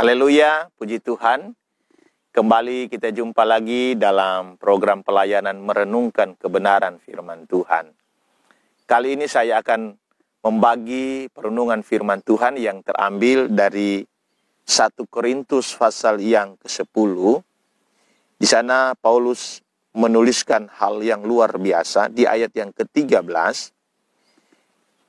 Haleluya, puji Tuhan. Kembali kita jumpa lagi dalam program pelayanan merenungkan kebenaran firman Tuhan. Kali ini saya akan membagi perenungan firman Tuhan yang terambil dari 1 Korintus pasal yang ke-10. Di sana Paulus menuliskan hal yang luar biasa di ayat yang ke-13.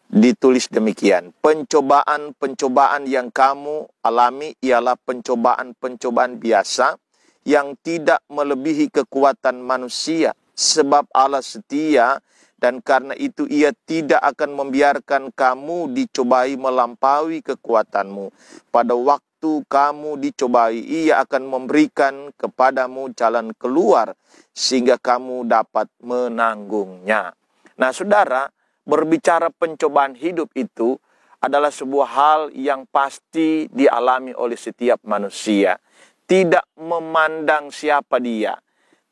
Ditulis demikian, pencobaan-pencobaan yang kamu alami ialah pencobaan-pencobaan biasa yang tidak melebihi kekuatan manusia, sebab Allah setia dan karena itu Ia tidak akan membiarkan kamu dicobai melampaui kekuatanmu. Pada waktu kamu dicobai, Ia akan memberikan kepadamu jalan keluar sehingga kamu dapat menanggungnya. Nah, saudara, berbicara pencobaan hidup itu adalah sebuah hal yang pasti dialami oleh setiap manusia. Tidak memandang siapa dia,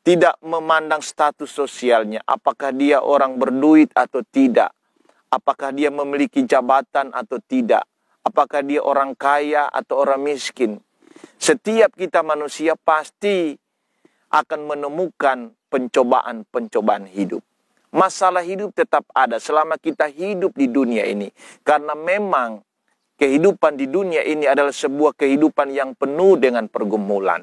tidak memandang status sosialnya, apakah dia orang berduit atau tidak, apakah dia memiliki jabatan atau tidak, apakah dia orang kaya atau orang miskin. Setiap kita manusia pasti akan menemukan pencobaan-pencobaan hidup. Masalah hidup tetap ada selama kita hidup di dunia ini. Karena memang kehidupan di dunia ini adalah sebuah kehidupan yang penuh dengan pergumulan.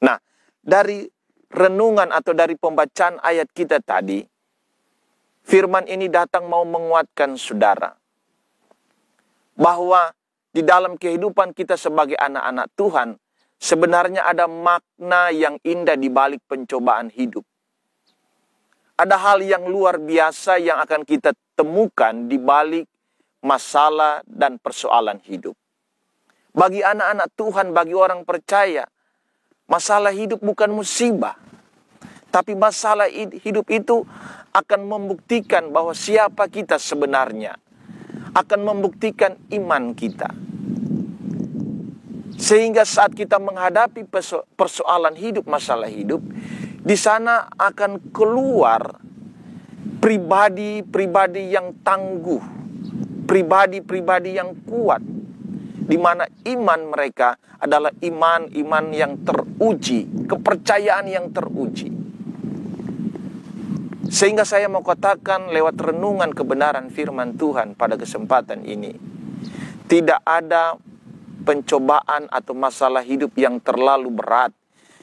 Nah, dari renungan atau dari pembacaan ayat kita tadi, firman ini datang mau menguatkan saudara. Bahwa di dalam kehidupan kita sebagai anak-anak Tuhan, sebenarnya ada makna yang indah di balik pencobaan hidup. Ada hal yang luar biasa yang akan kita temukan di balik masalah dan persoalan hidup. Bagi anak-anak Tuhan, bagi orang percaya, masalah hidup bukan musibah. Tapi masalah hidup itu akan membuktikan bahwa siapa kita sebenarnya. Akan membuktikan iman kita. Sehingga saat kita menghadapi persoalan hidup, masalah hidup, di sana akan keluar pribadi-pribadi yang tangguh, pribadi-pribadi yang kuat, di mana iman mereka adalah iman yang teruji, kepercayaan yang teruji. Sehingga saya mau katakan lewat renungan kebenaran firman Tuhan pada kesempatan ini, tidak ada pencobaan atau masalah hidup yang terlalu berat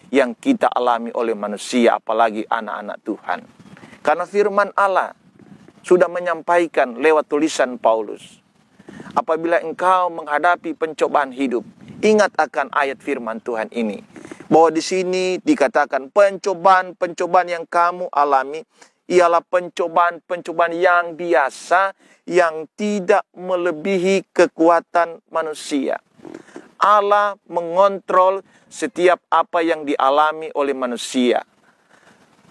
yang kita alami oleh manusia, apalagi anak-anak Tuhan. Karena firman Allah sudah menyampaikan lewat tulisan Paulus. Apabila engkau menghadapi pencobaan hidup, ingat akan ayat firman Tuhan ini. Bahwa di sini dikatakan pencobaan-pencobaan yang kamu alami ialah pencobaan-pencobaan yang biasa yang tidak melebihi kekuatan manusia. Allah mengontrol setiap apa yang dialami oleh manusia,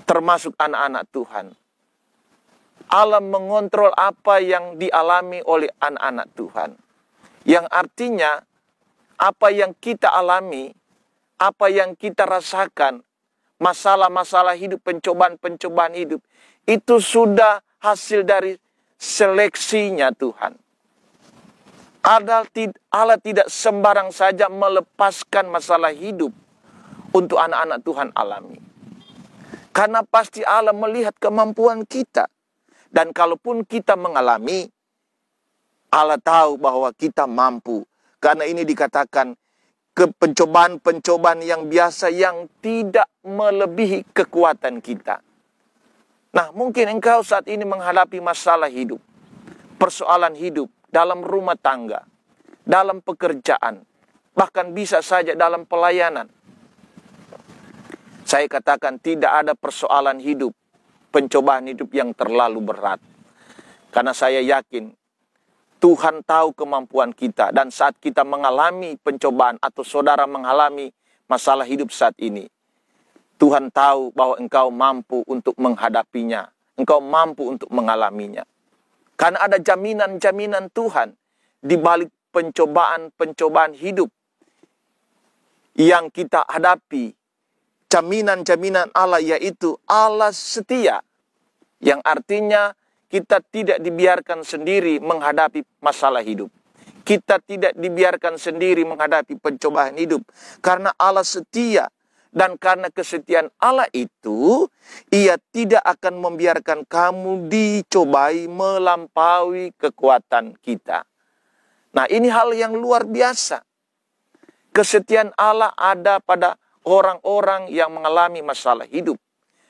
termasuk anak-anak Tuhan. Allah mengontrol apa yang dialami oleh anak-anak Tuhan. Yang artinya, apa yang kita alami, apa yang kita rasakan, masalah-masalah hidup, pencobaan-pencobaan hidup, itu sudah hasil dari seleksinya Tuhan. Allah tidak sembarang saja melepaskan masalah hidup untuk anak-anak Tuhan alami. Karena pasti Allah melihat kemampuan kita. Dan kalaupun kita mengalami, Allah tahu bahwa kita mampu. Karena ini dikatakan pencobaan-pencobaan yang biasa yang tidak melebihi kekuatan kita. Nah, mungkin engkau saat ini menghadapi masalah hidup, persoalan hidup, dalam rumah tangga, dalam pekerjaan, bahkan bisa saja dalam pelayanan. Saya katakan tidak ada persoalan hidup, pencobaan hidup yang terlalu berat. Karena saya yakin Tuhan tahu kemampuan kita. Dan saat kita mengalami pencobaan atau saudara mengalami masalah hidup saat ini, Tuhan tahu bahwa engkau mampu untuk menghadapinya. Engkau mampu untuk mengalaminya. Karena ada jaminan-jaminan Tuhan di balik pencobaan-pencobaan hidup yang kita hadapi. Jaminan-jaminan Allah yaitu Allah setia. Yang artinya kita tidak dibiarkan sendiri menghadapi masalah hidup. Kita tidak dibiarkan sendiri menghadapi pencobaan hidup. Karena Allah setia. Dan karena kesetiaan Allah itu, Ia tidak akan membiarkan kamu dicobai melampaui kekuatan kita. Nah, ini hal yang luar biasa. Kesetiaan Allah ada pada orang-orang yang mengalami masalah hidup.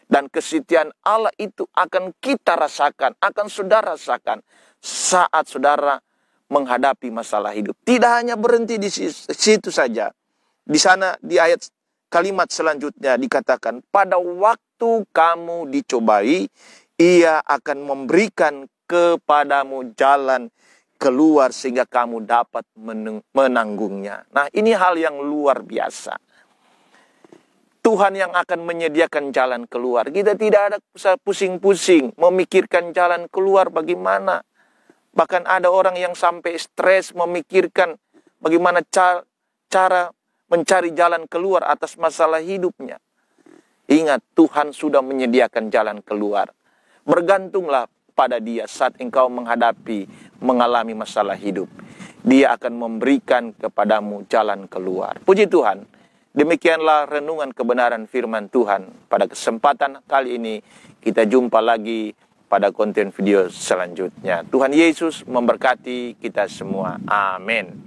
Dan kesetiaan Allah itu akan kita rasakan, akan saudara rasakan saat saudara menghadapi masalah hidup. Tidak hanya berhenti di situ saja. Di sana di ayat kalimat selanjutnya dikatakan, pada waktu kamu dicobai, Ia akan memberikan kepadamu jalan keluar sehingga kamu dapat menanggungnya. Nah, ini hal yang luar biasa. Tuhan yang akan menyediakan jalan keluar. Kita tidak ada usah pusing-pusing memikirkan jalan keluar bagaimana. Bahkan ada orang yang sampai stres memikirkan bagaimana cara mencari jalan keluar atas masalah hidupnya. Ingat, Tuhan sudah menyediakan jalan keluar. Bergantunglah pada Dia saat engkau mengalami masalah hidup. Dia akan memberikan kepadamu jalan keluar. Puji Tuhan. Demikianlah renungan kebenaran firman Tuhan. Pada kesempatan kali ini kita jumpa lagi pada konten video selanjutnya. Tuhan Yesus memberkati kita semua. Amin.